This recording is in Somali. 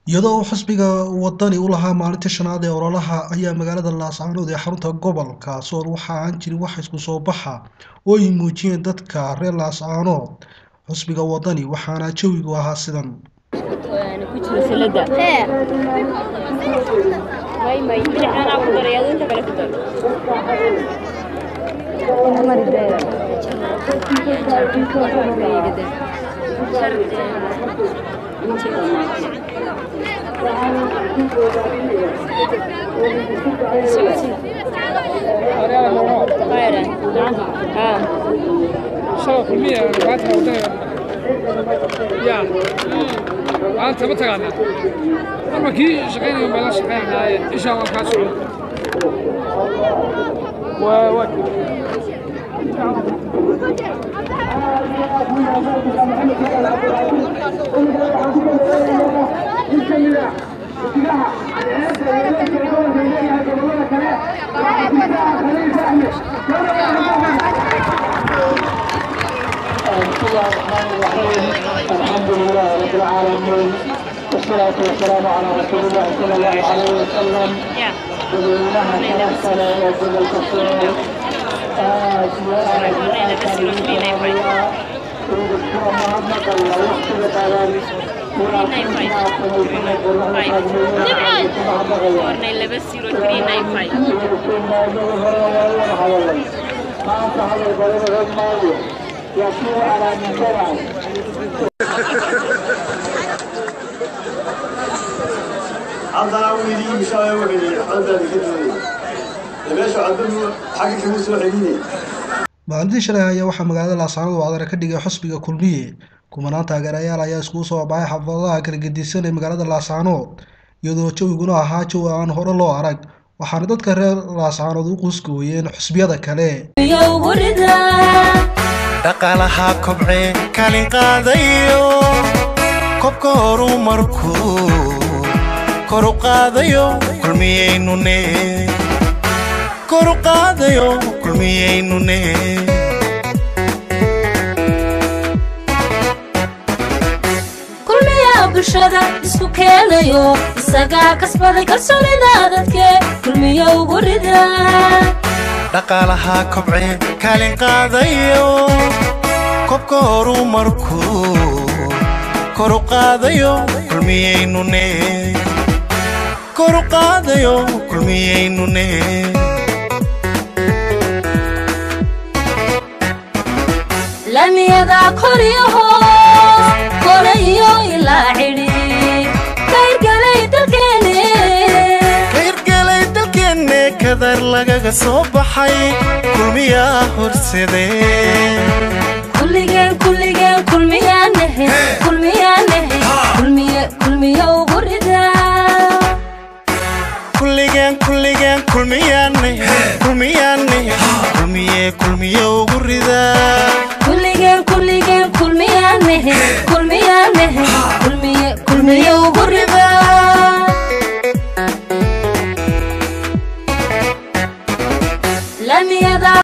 iyadoo xisbiga wadani u lahaa maalinta shanaad ee ololaha ayaa magaalada Laascaanood ee xarunta gobolka Sool waxa aan jirin wax isku soo baxa oo ay muujiyeen dadka reer Laascaanood xisbiga wadani waxaana jawigu ahaa sidan أنت متقاعد أما كي شقينا بلا شقينا إن شاء الله كاسون الحمد لله رب العالمين والصلاة والسلام على رسول الله صلى الله عليه وسلم بلونها ثلاثة وجل الكثير يسير على منكره عندنا ويدي مشاوي وغني عندنا كده ليش عندنا حاجه كده سو xigini maalintii shalay ayaa waxaa magaalada Laascaanood wadada ka dhigay xisbiga kulmiye kumanaan taageerayaal ayaa isku soo baxay xaafadaha kala gedisan ee magaalada Laascaanood iyadoo jawiguna ahaa jawi aan hore loo arag waxaana dadka reer Laascaanood u qusgooyeen xisbiyada kale dhaqaalaha kobcay kalin qaadayo kobka horumarku kor u qaadayo kulmiyeynune kor u qaadayo kulmiyeynune kulmiya bulshada isku keenayo isaga kasbaday kalsoonida dadka kulmiya ugu rida dhaqaalaha kobcay kalin qaadayo kobka horumarku kor u qaadayo kulmiyeynune kor u qaadayo kulmiyeynune lamiyada koriyaho korayo ilaa cidi kayrgalay kadar lagaga soo baxay kulmiya horsade kulligeen kulmiyaanahe kulmiya ugu rida kulligeen kulmiyaanahe kulmiya ugu rida kulligeen kulmiyaanahe kulmiya